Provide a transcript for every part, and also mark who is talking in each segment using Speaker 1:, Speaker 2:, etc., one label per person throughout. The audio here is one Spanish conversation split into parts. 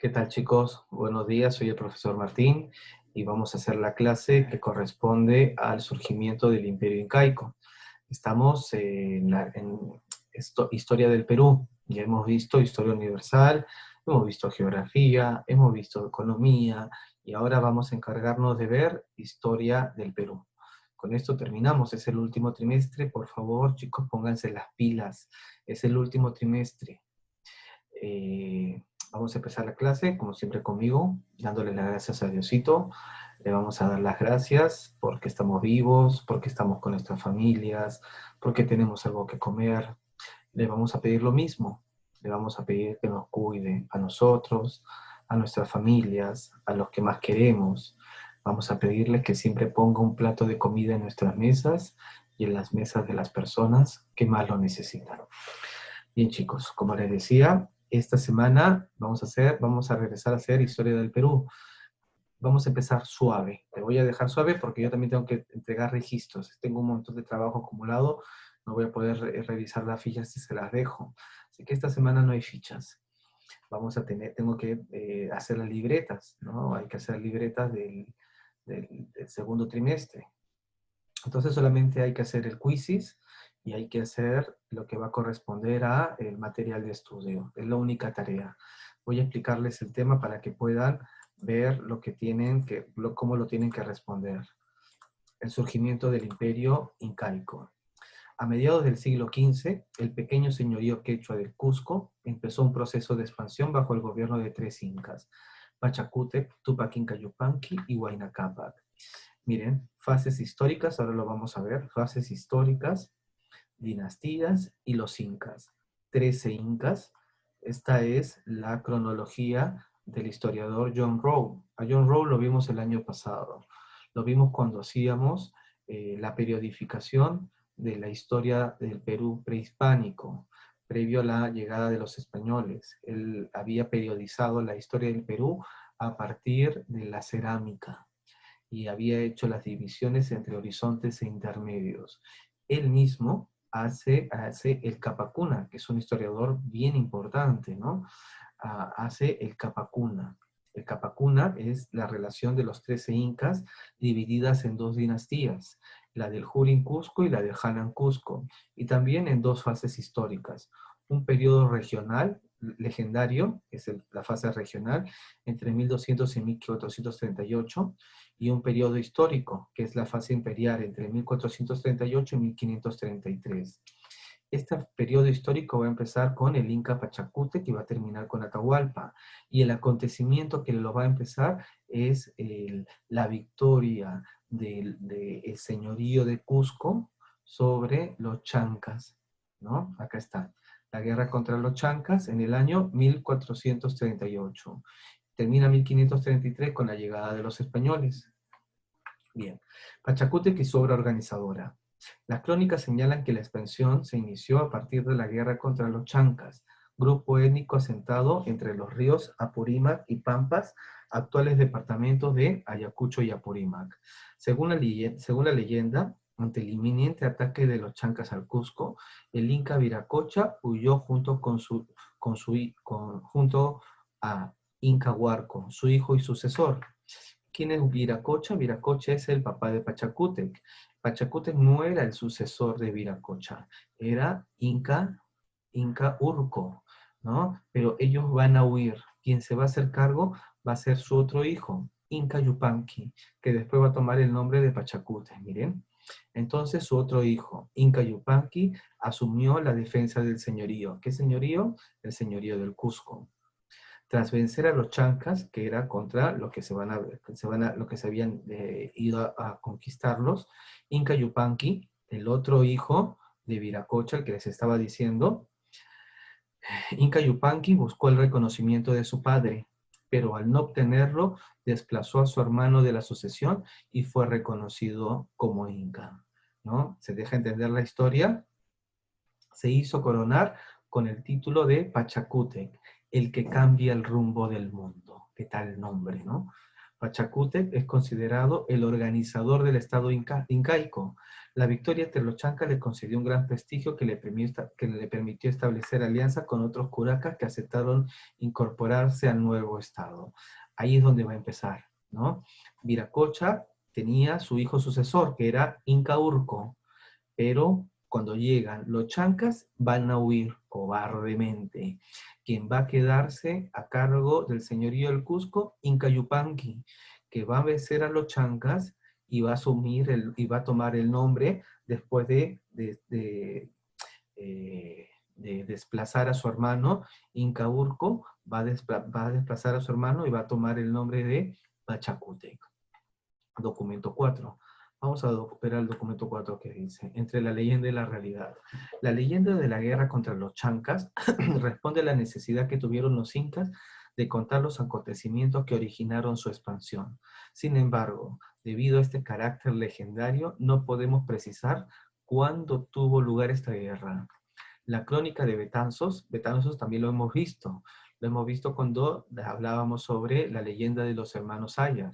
Speaker 1: ¿Qué tal, chicos? Buenos días, soy el profesor Martín y vamos a hacer la clase que corresponde al surgimiento del Imperio Incaico. Estamos en Historia del Perú. Ya hemos visto Historia Universal, hemos visto Geografía, hemos visto Economía y ahora vamos a encargarnos de ver Historia del Perú. Con esto terminamos, es el último trimestre. Por favor, chicos, pónganse las pilas. Es el último trimestre. Vamos a empezar la clase, como siempre conmigo, dándole las gracias a Diosito. Le vamos a dar las gracias porque estamos vivos, porque estamos con nuestras familias, porque tenemos algo que comer. Le vamos a pedir lo mismo. Le vamos a pedir que nos cuide a nosotros, a nuestras familias, a los que más queremos. Vamos a pedirle que siempre ponga un plato de comida en nuestras mesas y en las mesas de las personas que más lo necesitan. Bien, chicos, como les decía, esta semana vamos a regresar a hacer Historia del Perú. Vamos a empezar suave. Te voy a dejar suave porque yo también tengo que entregar registros. Tengo un montón de trabajo acumulado. No voy a poder revisar las fichas si se las dejo. Así que esta semana no hay fichas. Tengo que hacer las libretas, ¿no? Hay que hacer libretas del segundo trimestre. Entonces solamente hay que hacer el quizzes y hay que hacer lo que va a corresponder a el material de estudio. Es la única tarea. Voy a explicarles el tema para que puedan ver cómo lo tienen que responder. El surgimiento del Imperio Incaico. A mediados del siglo XV, el pequeño señorío quechua del Cusco empezó un proceso de expansión bajo el gobierno de tres incas: Pachacútec, Tupac Inca Yupanqui y Huayna Cápac. Miren, fases históricas, ahora lo vamos a ver, fases históricas, dinastías y los incas. 13 incas. Esta es la cronología del historiador John Rowe. A John Rowe lo vimos el año pasado. Lo vimos cuando hacíamos la periodificación de la historia del Perú prehispánico, previo a la llegada de los españoles. Él había periodizado la historia del Perú a partir de la cerámica y había hecho las divisiones entre horizontes e intermedios. Él mismo hace el Capacuna, que es un historiador bien importante, ¿no? Hace el Capacuna. El Capacuna es la relación de los 13 incas divididas en dos dinastías, la del Jurin Cusco y la del Hanan Cusco, y también en dos fases históricas. Un periodo regional legendario, que es la fase regional, entre 1200 y 1438, y un periodo histórico, que es la fase imperial, entre 1438 y 1533. Este periodo histórico va a empezar con el Inca Pachacútec y va a terminar con Atahualpa. Y el acontecimiento que lo va a empezar es la victoria del señorío de Cusco sobre los chancas, ¿no? Acá está. La guerra contra los chancas en el año 1438. Termina 1533 con la llegada de los españoles. Bien, Pachacútec y su obra organizadora. Las crónicas señalan que la expansión se inició a partir de la guerra contra los chancas, grupo étnico asentado entre los ríos Apurímac y Pampas, actuales departamentos de Ayacucho y Apurímac. Según la leyenda, ante el inminente ataque de los chancas al Cusco, el Inca Viracocha huyó junto a Inca Huarco, su hijo y sucesor. ¿Quién es Viracocha? Viracocha es el papá de Pachacútec. Pachacútec no era el sucesor de Viracocha, era Inca Urco, ¿no? Pero ellos van a huir. Quien se va a hacer cargo va a ser su otro hijo, Inca Yupanqui, que después va a tomar el nombre de Pachacútec, miren. Entonces su otro hijo, Inca Yupanqui, asumió la defensa del señorío. ¿Qué señorío? El señorío del Cusco. Tras vencer a los chancas, que era contra lo que lo que se habían ido a conquistarlos, Inca Yupanqui, el otro hijo de Viracocha, el que les estaba diciendo, Inca Yupanqui buscó el reconocimiento de su padre, pero al no obtenerlo, desplazó a su hermano de la sucesión y fue reconocido como Inca, ¿no? ¿Se deja entender la historia? Se hizo coronar con el título de Pachacútec, el que cambia el rumbo del mundo. ¿Qué tal nombre, no? Pachacútec es considerado el organizador del Estado incaico. La victoria entre los chancas le concedió un gran prestigio que le permitió establecer alianza con otros curacas que aceptaron incorporarse al nuevo Estado. Ahí es donde va a empezar, ¿no? Viracocha tenía su hijo sucesor, que era Inca Urco, pero cuando llegan los chancas van a huir cobardemente. Quien va a quedarse a cargo del señorío del Cusco, Inca Yupanqui, que va a vencer a los chancas y va a y va a tomar el nombre después de desplazar a su hermano. Inca Urco va a desplazar a su hermano y va a tomar el nombre de Pachacútec. Documento 4. Vamos a ver el documento 4 que dice, entre la leyenda y la realidad. La leyenda de la guerra contra los chancas responde a la necesidad que tuvieron los incas de contar los acontecimientos que originaron su expansión. Sin embargo, debido a este carácter legendario, no podemos precisar cuándo tuvo lugar esta guerra. La crónica de Betanzos también lo hemos visto cuando hablábamos sobre la leyenda de los hermanos Ayar.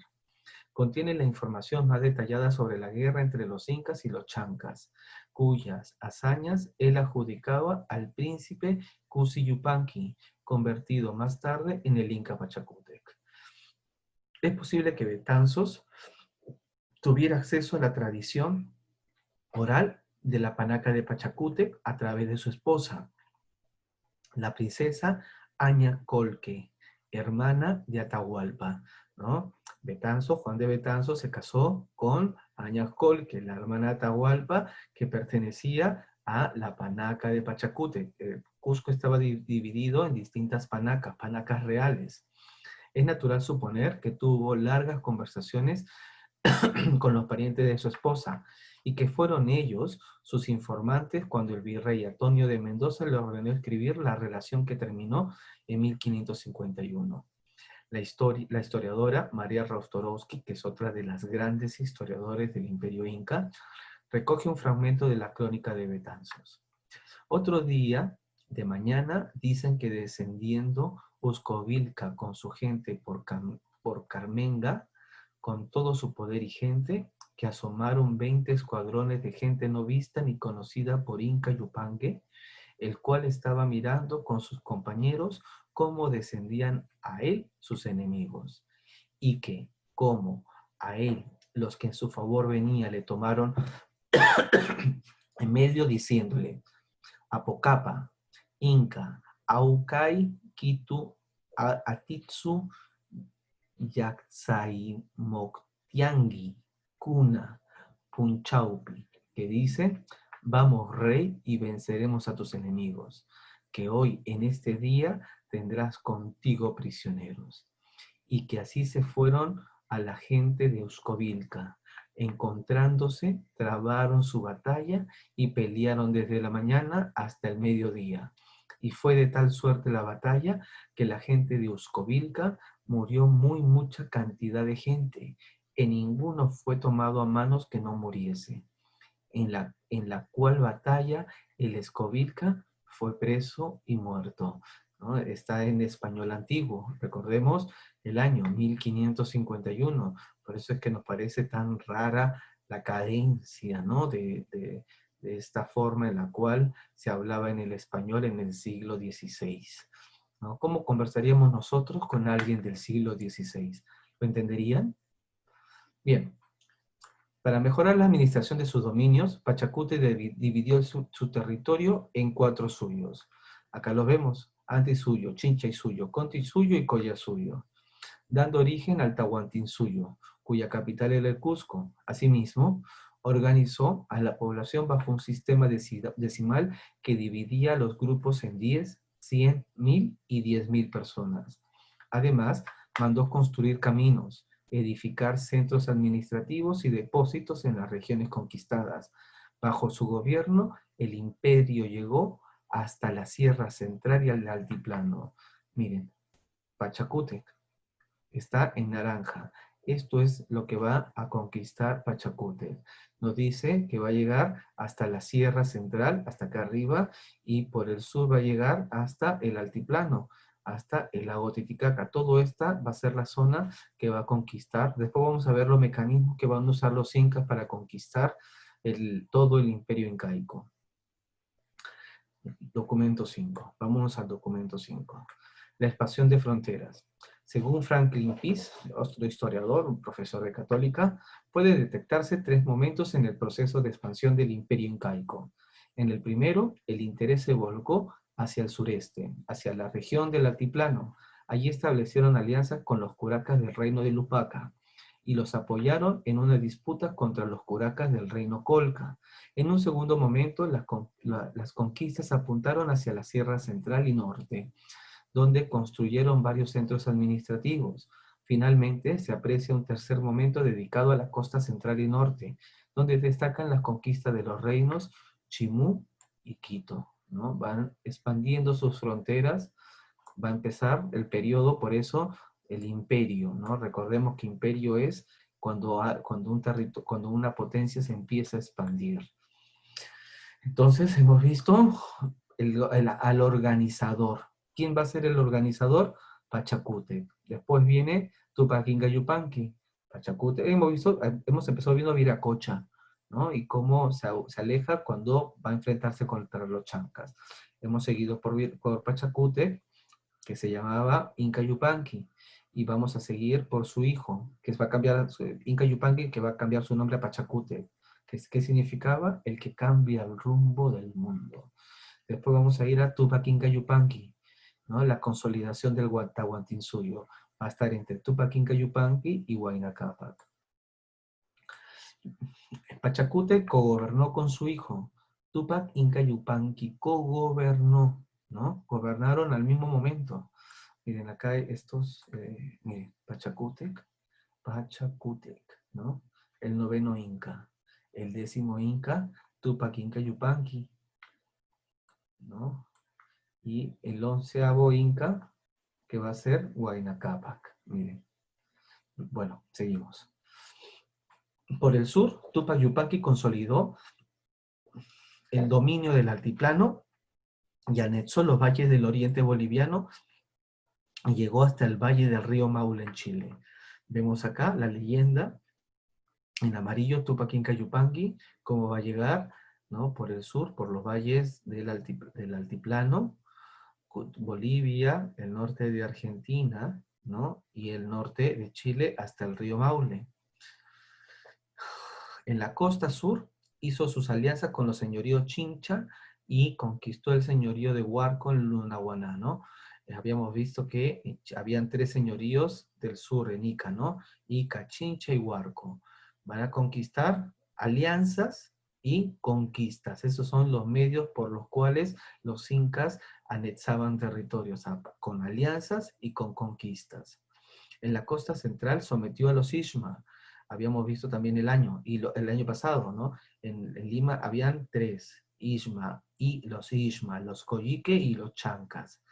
Speaker 1: Contiene la información más detallada sobre la guerra entre los incas y los chancas, cuyas hazañas él adjudicaba al príncipe Cusi Yupanqui, convertido más tarde en el Inca Pachacútec. Es posible que Betanzos tuviera acceso a la tradición oral de la panaca de Pachacútec a través de su esposa, la princesa Aña Colque, hermana de Atahualpa, ¿no? Juan de Betanzos se casó con Aña Colque, la hermana de Atahualpa, que pertenecía a la panaca de Pachacútec. Cusco estaba dividido en distintas panacas reales. Es natural suponer que tuvo largas conversaciones con los parientes de su esposa, y que fueron ellos sus informantes cuando el virrey Antonio de Mendoza le ordenó escribir la relación que terminó en 1551. La historiadora María Rostorowski, que es otra de las grandes historiadores del Imperio Inca, recoge un fragmento de la crónica de Betanzos. Otro día de mañana dicen que descendiendo Uscovilca con su gente por Carmenga, con todo su poder y gente, que asomaron 20 escuadrones de gente no vista ni conocida por Inca Yupangue, el cual estaba mirando con sus compañeros cómo descendían a él sus enemigos, y que, como a él los que en su favor venía le tomaron en medio diciéndole, Apocapa, Inca, Aucay, Kitu, Atitsu, Yaxaymoctiangui, Cuna, Punchaupi, que dice, vamos rey y venceremos a tus enemigos, que hoy en este día tendrás contigo prisioneros. Y que así se fueron a la gente de Uscovilca. Encontrándose, trabaron su batalla y pelearon desde la mañana hasta el mediodía. Y fue de tal suerte la batalla que la gente de Uscovilca murió mucha cantidad de gente. En ninguno fue tomado a manos que no muriese. En la cual batalla el Escovilca fue preso y muerto, ¿no? Está en español antiguo. Recordemos el año 1551. Por eso es que nos parece tan rara la cadencia, ¿no? de esta forma en la cual se hablaba en el español en el siglo XVI, ¿no? ¿Cómo conversaríamos nosotros con alguien del siglo XVI? ¿Lo entenderían? Bien. Para mejorar la administración de sus dominios, Pachacútec dividió su territorio en 4 suyos. Acá los vemos: Antisuyo, Chinchaysuyo, Contissuyo y Collasuyo, dando origen al Tahuantinsuyo, cuya capital era el Cusco. Asimismo, organizó a la población bajo un sistema decimal que dividía a los grupos en 10, 100, 1000 y 10.000 personas. Además, mandó construir caminos, edificar centros administrativos y depósitos en las regiones conquistadas. Bajo su gobierno, el imperio llegó hasta la Sierra Central y al altiplano. Miren, Pachacútec está en naranja. Esto es lo que va a conquistar Pachacútec. Nos dice que va a llegar hasta la Sierra Central, hasta acá arriba, y por el sur va a llegar hasta el altiplano. hasta el lago Titicaca. Todo esta va a ser la zona que va a conquistar. Después vamos a ver los mecanismos que van a usar los incas para conquistar todo el imperio incaico. Documento 5. Vamos al documento 5. La expansión de fronteras. Según Franklin Pease, otro historiador, un profesor de Católica, puede detectarse 3 momentos en el proceso de expansión del imperio incaico. En el primero, el interés se volcó hacia el sureste, hacia la región del altiplano. Allí establecieron alianzas con los curacas del reino de Lupaca y los apoyaron en una disputa contra los curacas del reino Colca. En un segundo momento, las conquistas apuntaron hacia la Sierra Central y Norte, donde construyeron varios centros administrativos. Finalmente, se aprecia un tercer momento dedicado a la costa central y norte, donde destacan las conquistas de los reinos Chimú y Quito, ¿no? Van expandiendo sus fronteras, va a empezar el periodo, por eso, el imperio, ¿no? Recordemos que imperio es cuando una potencia se empieza a expandir. Entonces, hemos visto al organizador. ¿Quién va a ser el organizador? Pachacútec. Después viene Tupac Inca Yupanqui. Pachacútec. Hemos empezado viendo Viracocha, ¿no? Y cómo se aleja cuando va a enfrentarse contra los chancas. Hemos seguido por Pachacútec, que se llamaba Inca Yupanqui. Y vamos a seguir por su hijo, que va a cambiar, Inca Yupanqui, que va a cambiar su nombre a Pachacútec. ¿Qué significaba? El que cambia el rumbo del mundo. Después vamos a ir a Tupac Inca Yupanqui, ¿no? La consolidación del Tahuantinsuyo. Va a estar entre Tupac Inca Yupanqui y Huayna Cápac. Pachacútec cogobernó con su hijo. Tupac Inca Yupanqui cogobernó, ¿no? Gobernaron al mismo momento. Miren, acá hay estos, miren, Pachacútec, ¿no? El 9º Inca. El 10º Inca, Tupac Inca Yupanqui, ¿no? Y el 11º Inca, que va a ser Huayna Cápac. Miren. Bueno, seguimos. Por el sur, Tupac Yupanqui consolidó el dominio del altiplano y anexó los valles del oriente boliviano y llegó hasta el valle del río Maule en Chile. Vemos acá la leyenda en amarillo, Tupac Inca Yupanqui, cómo va a llegar, ¿no? Por el sur, por los valles del altiplano, Bolivia, el norte de Argentina, ¿no? Y el norte de Chile hasta el río Maule. En la costa sur hizo sus alianzas con los señoríos Chincha y conquistó el señorío de Huarco en Lunahuaná, ¿no? Habíamos visto que habían 3 señoríos del sur en Ica, ¿no? Ica, Chincha y Huarco. Van a conquistar alianzas y conquistas. Esos son los medios por los cuales los incas anexaban territorios, con alianzas y con conquistas. En la costa central sometió a los Ishma. Habíamos visto también el año pasado, ¿no? En Lima habían 3, Ishma, y los Ishma, los Coyique y los Chancas.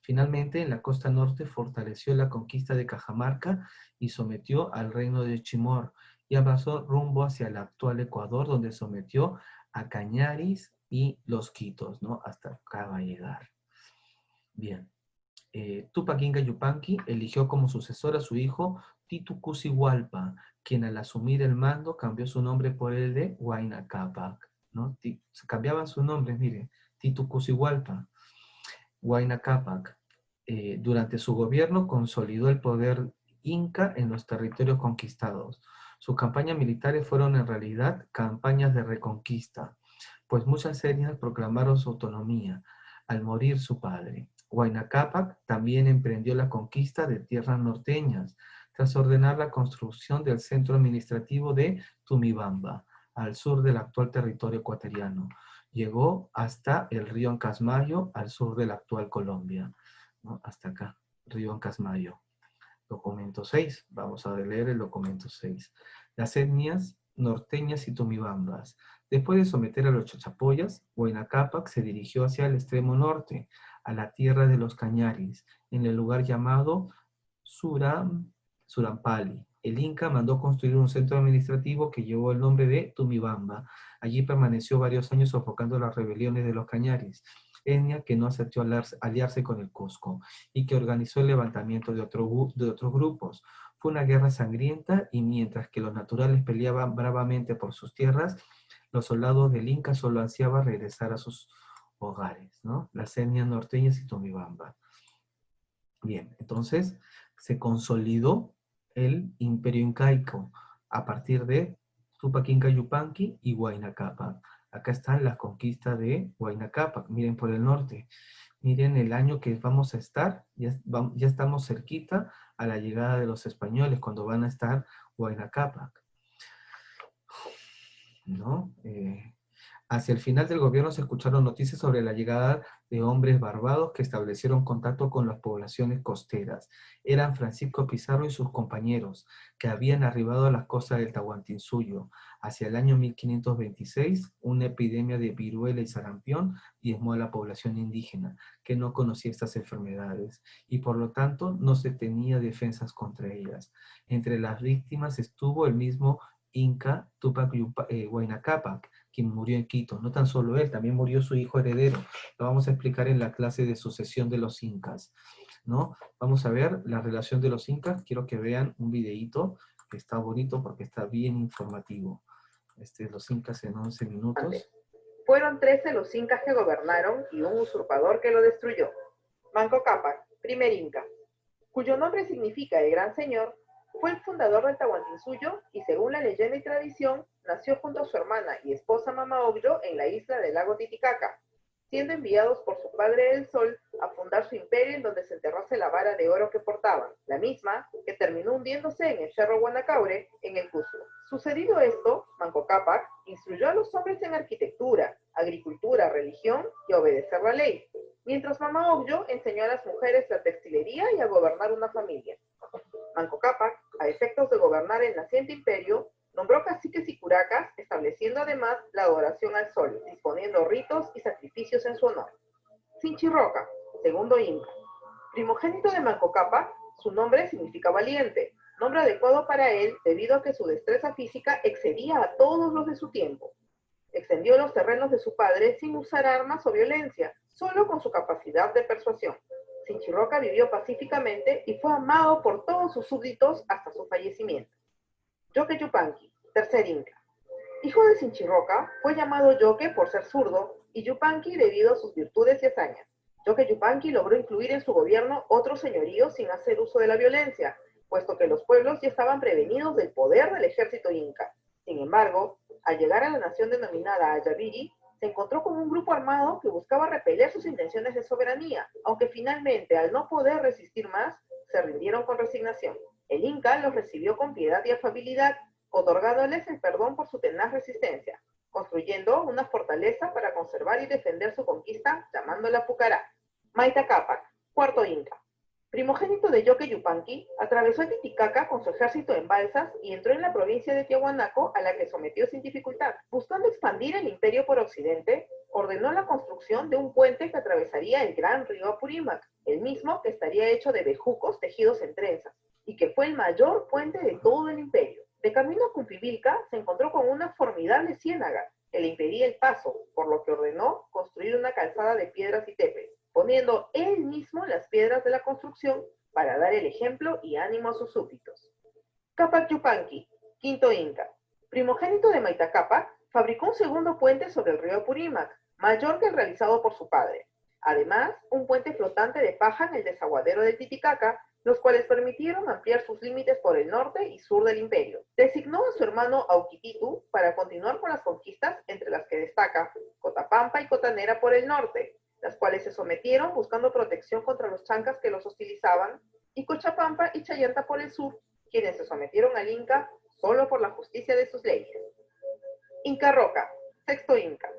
Speaker 1: Finalmente, en la costa norte fortaleció la conquista de Cajamarca y sometió al reino de Chimor, y avanzó rumbo hacia el actual Ecuador, donde sometió a Cañaris y los Quitos, ¿no? Hasta acá va a llegar. Bien. Tupac Inca Yupanqui eligió como sucesor a su hijo Titu Cusi Hualpa, quien al asumir el mando cambió su nombre por el de Huayna Cápac, ¿no? Se cambiaban sus nombres, mire, Titu Cusi Hualpa, Huayna Cápac. Durante su gobierno consolidó el poder inca en los territorios conquistados. Sus campañas militares fueron en realidad campañas de reconquista, pues muchas etnias proclamaron su autonomía al morir su padre. Huayna Cápac también emprendió la conquista de tierras norteñas, tras ordenar la construcción del centro administrativo de Tumibamba, al sur del actual territorio ecuatoriano. Llegó hasta el río Ancasmayo, al sur de la actual Colombia, ¿no? Hasta acá, río Ancasmayo. Documento 6, vamos a leer el documento 6. Las etnias norteñas y tumibambas. Después de someter a los chachapoyas, Huayna Cápac se dirigió hacia el extremo norte, a la tierra de los Cañaris, en el lugar llamado Surampali. El Inca mandó construir un centro administrativo que llevó el nombre de Tumibamba. Allí permaneció varios años sofocando las rebeliones de los Cañaris. etnia que no aceptó aliarse con el Cusco y que organizó el levantamiento de otros grupos. Fue una guerra sangrienta y mientras que los naturales peleaban bravamente por sus tierras, los soldados del Inca solo ansiaban regresar a sus hogares, ¿no? Las etnias norteñas y Tomibamba. Bien, entonces se consolidó el imperio incaico a partir de Tupac Inca Yupanqui y Huayna Cápac. Acá están las conquistas de Huayna Cápac. Miren por el norte. Miren el año que vamos a estar. Ya estamos cerquita a la llegada de los españoles cuando van a estar Huayna Cápac, ¿no? Hacia el final del gobierno se escucharon noticias sobre la llegada de hombres barbados que establecieron contacto con las poblaciones costeras. Eran Francisco Pizarro y sus compañeros, que habían arribado a las costas del Tahuantinsuyo. Hacia el año 1526, una epidemia de viruela y sarampión diezmó a la población indígena, que no conocía estas enfermedades, y por lo tanto no se tenía defensas contra ellas. Entre las víctimas estuvo el mismo Inca Tupac Huayna Cápac, quien murió en Quito. No tan solo él, también murió su hijo heredero. Lo vamos a explicar en la clase de sucesión de los incas, ¿no? Vamos a ver la relación de los incas. Quiero que vean un videíto que está bonito porque está bien informativo. Los incas en 11 minutos.
Speaker 2: Fueron 13 los incas que gobernaron y un usurpador que lo destruyó. Manco Cápac, primer inca, cuyo nombre significa el gran señor, fue el fundador del Tahuantinsuyo y según la leyenda y tradición, nació junto a su hermana y esposa Mama Ocllo en la isla del lago Titicaca, siendo enviados por su padre el Sol a fundar su imperio en donde se enterrase la vara de oro que portaban, la misma que terminó hundiéndose en el Cerro Guanacaure, en el Cusco. Sucedido esto, Manco Cápac instruyó a los hombres en arquitectura, agricultura, religión y obedecer la ley, mientras Mama Ocllo enseñó a las mujeres la textilería y a gobernar una familia. Manco Cápac, a efectos de gobernar el naciente imperio, nombró caciques y curacas, estableciendo además la adoración al sol, disponiendo ritos y sacrificios en su honor. Sinchirroca, segundo inca, primogénito de Manco Cápac, su nombre significa valiente, nombre adecuado para él debido a que su destreza física excedía a todos los de su tiempo. Extendió los terrenos de su padre sin usar armas o violencia, solo con su capacidad de persuasión. Sinchirroca vivió pacíficamente y fue amado por todos sus súbditos hasta su fallecimiento. Yoque Yupanqui, tercer inca. Hijo de Sinchirroca, fue llamado Yoque por ser zurdo y Yupanqui debido a sus virtudes y hazañas. Yoque Yupanqui logró incluir en su gobierno otros señoríos sin hacer uso de la violencia, puesto que los pueblos ya estaban prevenidos del poder del ejército inca. Sin embargo, al llegar a la nación denominada Ayaviri, se encontró con un grupo armado que buscaba repeler sus intenciones de soberanía, aunque finalmente, al no poder resistir más, se rindieron con resignación. El Inca los recibió con piedad y afabilidad, otorgándoles el perdón por su tenaz resistencia, construyendo una fortaleza para conservar y defender su conquista, llamándola Pucará. Maita Cápac, cuarto Inca. Primogénito de Yoque Yupanqui, atravesó el Titicaca con su ejército en balsas y entró en la provincia de Tiahuanaco, a la que sometió sin dificultad. Buscando expandir el imperio por occidente, ordenó la construcción de un puente que atravesaría el gran río Apurímac, el mismo que estaría hecho de bejucos tejidos en trenzas, y que fue el mayor puente de todo el imperio. De camino a Cumpivilca se encontró con una formidable ciénaga que le impedía el paso, por lo que ordenó construir una calzada de piedras y tepes, poniendo él mismo las piedras de la construcción para dar el ejemplo y ánimo a sus súbditos. Cápac Yupanqui, quinto inca. Primogénito de Maita Cápac, fabricó un segundo puente sobre el río Apurímac, mayor que el realizado por su padre. Además, un puente flotante de paja en el desaguadero del Titicaca, los cuales permitieron ampliar sus límites por el norte y sur del imperio. Designó a su hermano Auquititu para continuar con las conquistas, entre las que destaca Cotapampa y Cotanera por el norte, las cuales se sometieron buscando protección contra los chancas que los hostilizaban, y Cochapampa y Chayanta por el sur, quienes se sometieron al Inca solo por la justicia de sus leyes. Inca Roca, sexto Inca.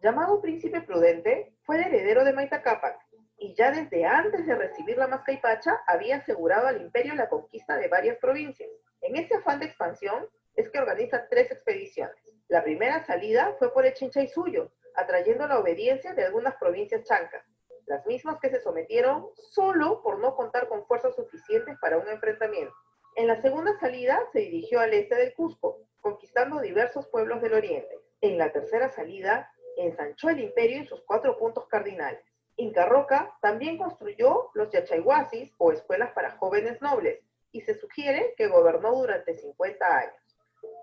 Speaker 2: Llamado Príncipe Prudente, fue el heredero de Maita Cápac, y ya desde antes de recibir la Mascaipacha había asegurado al imperio la conquista de varias provincias. En ese afán de expansión es que organiza 3 expediciones. La primera salida fue por el Chinchaysuyo, atrayendo la obediencia de algunas provincias chancas, las mismas que se sometieron solo por no contar con fuerzas suficientes para un enfrentamiento. En la segunda salida se dirigió al este del Cusco, conquistando diversos pueblos del oriente. En la tercera salida, ensanchó el imperio en sus 4 puntos cardinales. Inca Roca también construyó los yachayhuasis o escuelas para jóvenes nobles y se sugiere que gobernó durante 50 años.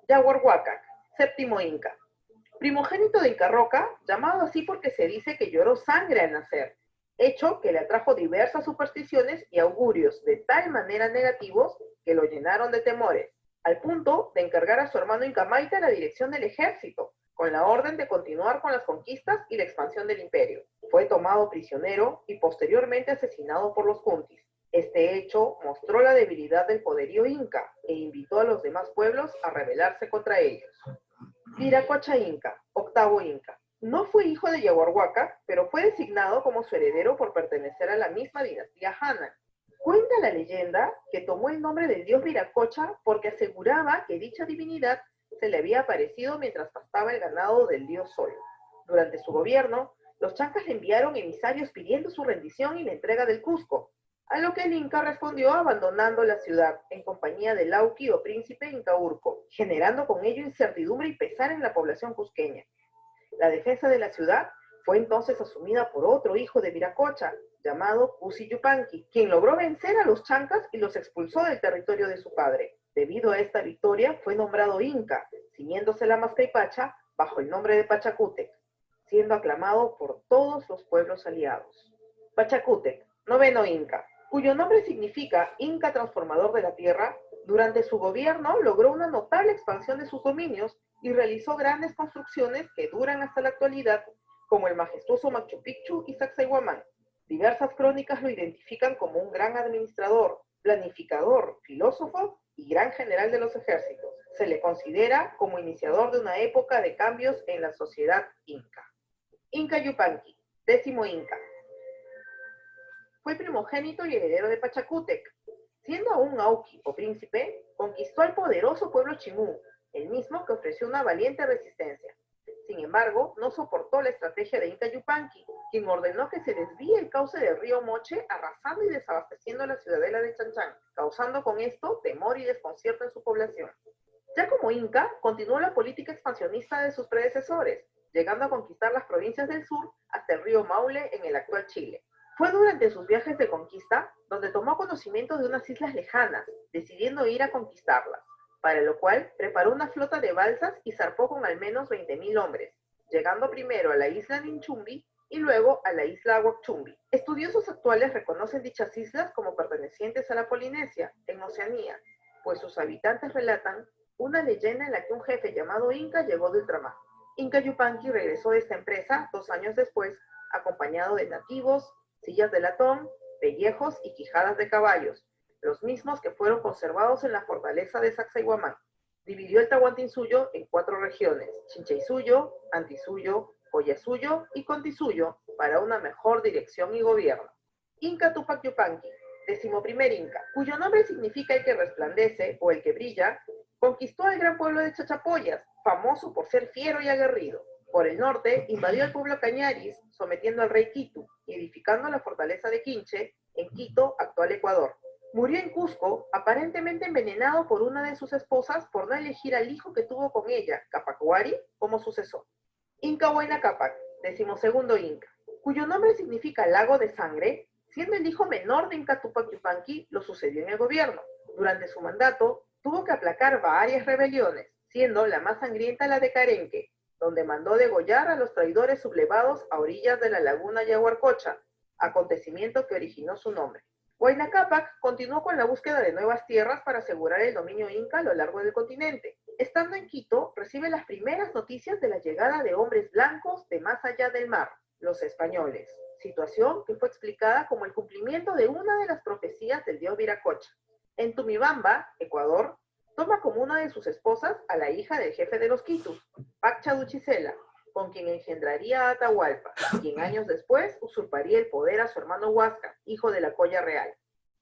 Speaker 2: Yaguarhuacac, séptimo Inca. Primogénito de Inca Roca, llamado así porque se dice que lloró sangre al nacer, hecho que le atrajo diversas supersticiones y augurios de tal manera negativos que lo llenaron de temores, al punto de encargar a su hermano Inca Maita la dirección del ejército, con la orden de continuar con las conquistas y la expansión del imperio. Fue tomado prisionero y posteriormente asesinado por los Kuntis. Este hecho mostró la debilidad del poderío inca e invitó a los demás pueblos a rebelarse contra ellos. Viracocha Inca, octavo Inca. No fue hijo de Yaguarhuaca, pero fue designado como su heredero por pertenecer a la misma dinastía Hanan. Cuenta la leyenda que tomó el nombre del dios Viracocha porque aseguraba que dicha divinidad se le había aparecido mientras pastaba el ganado del dios Sol. Durante su gobierno, los chancas le enviaron emisarios pidiendo su rendición y la entrega del Cusco, a lo que el Inca respondió abandonando la ciudad en compañía del Lauqui o príncipe Incaurco, generando con ello incertidumbre y pesar en la población cusqueña. La defensa de la ciudad fue entonces asumida por otro hijo de Viracocha, llamado Cusi Yupanqui, quien logró vencer a los chancas y los expulsó del territorio de su padre. Debido a esta victoria fue nombrado Inca, ciñéndose la mascaipacha bajo el nombre de Pachacútec, siendo aclamado por todos los pueblos aliados. Pachacútec, noveno Inca, cuyo nombre significa Inca transformador de la tierra, durante su gobierno logró una notable expansión de sus dominios y realizó grandes construcciones que duran hasta la actualidad, como el majestuoso Machu Picchu y Sacsayhuamán. Diversas crónicas lo identifican como un gran administrador, planificador, filósofo y gran general de los ejércitos. Se le considera como iniciador de una época de cambios en la sociedad inca. Inca Yupanqui, décimo Inca. Fue primogénito y heredero de Pachacútec. Siendo aún Auqui o príncipe, conquistó al poderoso pueblo Chimú, el mismo que ofreció una valiente resistencia. Sin embargo, no soportó la estrategia de Inca Yupanqui, quien ordenó que se desvíe el cauce del río Moche, arrasando y desabasteciendo la ciudadela de Chanchán, causando con esto temor y desconcierto en su población. Ya como Inca, continuó la política expansionista de sus predecesores, llegando a conquistar las provincias del sur hasta el río Maule en el actual Chile. Fue durante sus viajes de conquista donde tomó conocimiento de unas islas lejanas, decidiendo ir a conquistarlas, para lo cual preparó una flota de balsas y zarpó con al menos 20.000 hombres, llegando primero a la isla Ninchumbi y luego a la isla Aguachumbi. Estudiosos actuales reconocen dichas islas como pertenecientes a la Polinesia, en Oceanía, pues sus habitantes relatan una leyenda en la que un jefe llamado Inca llegó de ultramar. Inca Yupanqui regresó de esta empresa 2 años después, acompañado de nativos, sillas de latón, pellejos y quijadas de caballos, los mismos que fueron conservados en la fortaleza de Sacsayhuamán. Dividió el Tahuantinsuyo en 4 regiones, Chinchaysuyo, Antisuyo, Collasuyo y Contisuyo, para una mejor dirección y gobierno. Inca Tupac Yupanqui, 11º Inca, cuyo nombre significa el que resplandece o el que brilla, conquistó al gran pueblo de Chachapoyas, famoso por ser fiero y aguerrido. Por el norte, invadió el pueblo Cañaris, sometiendo al rey Quitu y edificando la fortaleza de Quinche, en Quito, actual Ecuador. Murió en Cusco, aparentemente envenenado por una de sus esposas por no elegir al hijo que tuvo con ella, Capacuari, como sucesor. Inca Huayna Cápac, 12º Inca, cuyo nombre significa lago de sangre, siendo el hijo menor de Inca Tupac Yupanqui, lo sucedió en el gobierno. Durante su mandato, tuvo que aplacar varias rebeliones, siendo la más sangrienta la de Carenque, donde mandó degollar a los traidores sublevados a orillas de la laguna Yaguarcocha, acontecimiento que originó su nombre. Huayna Cápac continuó con la búsqueda de nuevas tierras para asegurar el dominio inca a lo largo del continente. Estando en Quito, recibe las primeras noticias de la llegada de hombres blancos de más allá del mar, los españoles, situación que fue explicada como el cumplimiento de una de las profecías del dios Viracocha. En Tumibamba, Ecuador, toma como una de sus esposas a la hija del jefe de los Quitus, Paccha Duchicela, con quien engendraría a Atahualpa, quien años después usurparía el poder a su hermano Huáscar, hijo de la Colla Real.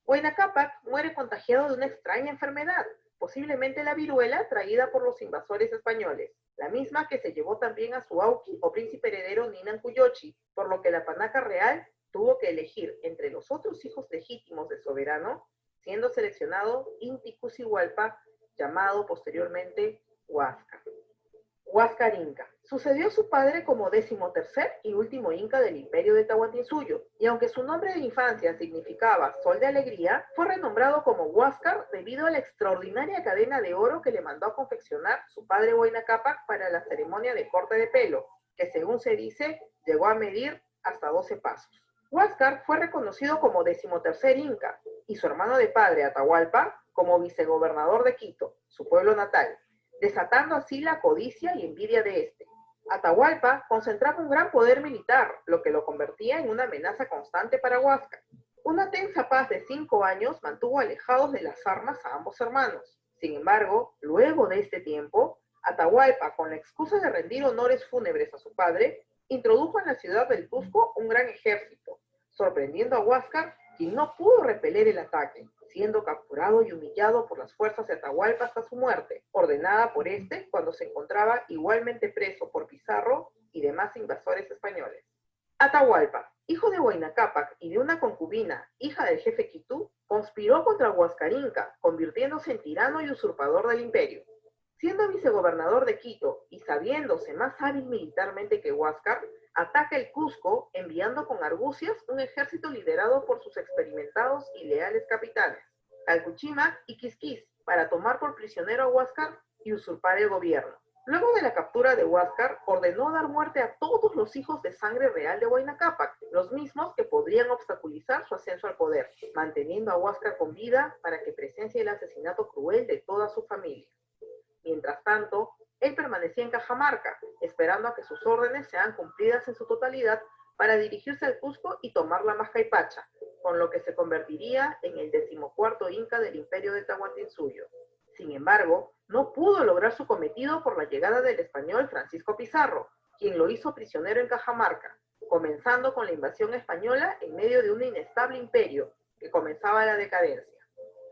Speaker 2: Huayna Cápac muere contagiado de una extraña enfermedad, posiblemente la viruela traída por los invasores españoles, la misma que se llevó también a su auqui o príncipe heredero Ninan Cuyochi, por lo que la panaca real tuvo que elegir entre los otros hijos legítimos del soberano, siendo seleccionado Inti Cusi Hualpa, llamado posteriormente Huáscar. Huáscar Inca, Sucedió a su padre como 13º y último inca del imperio de Tahuantinsuyo, y aunque su nombre de infancia significaba Sol de Alegría, fue renombrado como Huáscar debido a la extraordinaria cadena de oro que le mandó a confeccionar su padre Huayna Cápac para la ceremonia de corte de pelo, que según se dice, llegó a medir hasta 12 pasos. Huáscar fue reconocido como 13º inca, y su hermano de padre, Atahualpa, como vicegobernador de Quito, su pueblo natal, desatando así la codicia y envidia de este. Atahualpa concentraba un gran poder militar, lo que lo convertía en una amenaza constante para Huáscar. Una tensa paz de 5 años mantuvo alejados de las armas a ambos hermanos. Sin embargo, luego de este tiempo, Atahualpa, con la excusa de rendir honores fúnebres a su padre, introdujo en la ciudad del Cusco un gran ejército, sorprendiendo a Huáscar, quien no pudo repeler el ataque, siendo capturado y humillado por las fuerzas de Atahualpa hasta su muerte, ordenada por este cuando se encontraba igualmente preso por Pizarro y demás invasores españoles. Atahualpa, hijo de Huayna Cápac y de una concubina, hija del jefe Quitú, conspiró contra Huáscar Inca, convirtiéndose en tirano y usurpador del imperio. Siendo vicegobernador de Quito y sabiéndose más hábil militarmente que Huáscar, ataca el Cusco enviando con argucias un ejército liderado por sus experimentados y leales capitanes, Calcuchima y Quisquis, para tomar por prisionero a Huáscar y usurpar el gobierno. Luego de la captura de Huáscar, ordenó dar muerte a todos los hijos de sangre real de Huayna Cápac, los mismos que podrían obstaculizar su ascenso al poder, manteniendo a Huáscar con vida para que presencie el asesinato cruel de toda su familia. Mientras tanto, él permanecía en Cajamarca, esperando a que sus órdenes sean cumplidas en su totalidad para dirigirse al Cusco y tomar la Mascaipacha, con lo que se convertiría en el 14º inca del imperio de Tahuantinsuyo. Sin embargo, no pudo lograr su cometido por la llegada del español Francisco Pizarro, quien lo hizo prisionero en Cajamarca, comenzando con la invasión española en medio de un inestable imperio que comenzaba la decadencia.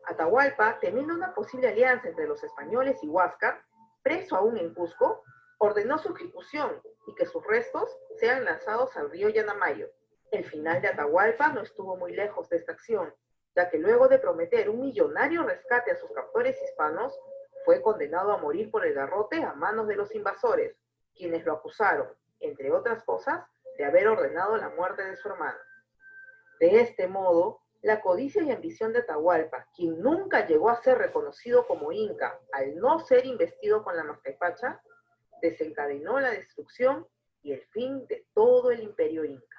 Speaker 2: Atahualpa, temiendo una posible alianza entre los españoles y Huáscar, preso aún en Cusco, ordenó su ejecución y que sus restos sean lanzados al río Yanamayo. El final de Atahualpa no estuvo muy lejos de esta acción, ya que luego de prometer un millonario rescate a sus captores hispanos, fue condenado a morir por el garrote a manos de los invasores, quienes lo acusaron, entre otras cosas, de haber ordenado la muerte de su hermano. De este modo, la codicia y ambición de Atahualpa, quien nunca llegó a ser reconocido como inca al no ser investido con la Mascaipacha, desencadenó la destrucción y el fin de todo el imperio inca.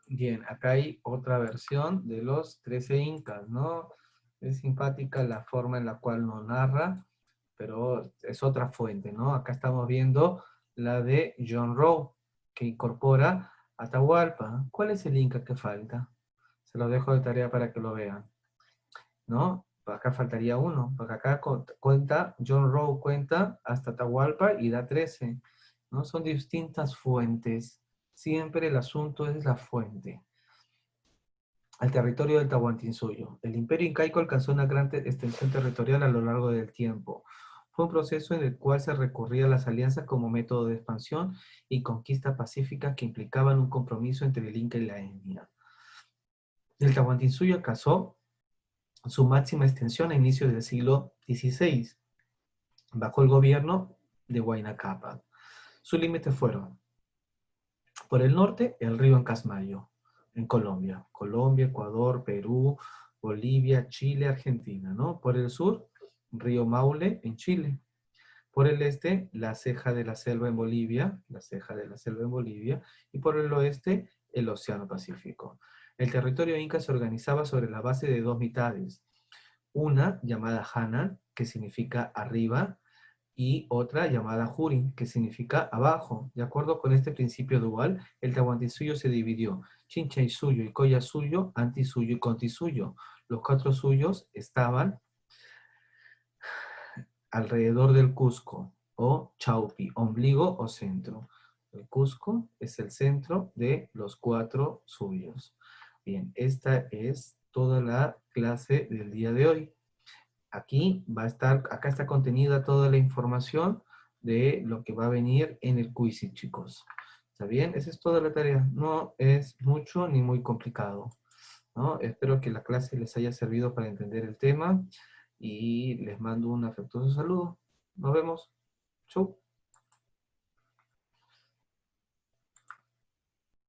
Speaker 1: Bien, acá hay otra versión de los 13 incas, ¿no? Es simpática la forma en la cual nos narra, pero es otra fuente, ¿no? Acá estamos viendo la de John Rowe, que incorpora Atahualpa. ¿Cuál es el inca que falta? Se lo dejo de tarea para que lo vean, ¿no? Acá faltaría uno, porque acá cuenta, John Rowe cuenta hasta Atahualpa y da 13, ¿no? Son distintas fuentes. Siempre el asunto es la fuente. Al territorio del Tahuantinsuyo. El imperio incaico alcanzó una gran extensión territorial a lo largo del tiempo. Fue un proceso en el cual se recurría a las alianzas como método de expansión y conquista pacífica que implicaban un compromiso entre el Inca y la etnia. El Tahuantinsuyo alcanzó su máxima extensión a inicios del siglo XVI, bajo el gobierno de Huayna Cápac. Sus límites fueron, por el norte, el río Encasmayo, en Colombia, Ecuador, Perú, Bolivia, Chile, Argentina, ¿no? Por el sur, río Maule, en Chile. Por el este, la ceja de la selva en Bolivia, y por el oeste, el Océano Pacífico. El territorio inca se organizaba sobre la base de dos mitades, una llamada Hanan, que significa arriba, y otra llamada Jurin, que significa abajo. De acuerdo con este principio dual, el Tahuantinsuyo se dividió: Chinchaysuyo y Collasuyo, Antisuyo y Contisuyo. Los 4 suyos estaban alrededor del Cusco, o Chaupi, ombligo o centro. El Cusco es el centro de los 4 suyos. Bien, esta es toda la clase del día de hoy. Aquí va a estar, acá está contenida toda la información de lo que va a venir en el quiz, chicos. ¿Está bien? Esa es toda la tarea. No es mucho ni muy complicado, ¿no? Espero que la clase les haya servido para entender el tema y les mando un afectuoso saludo. Nos vemos. Chau.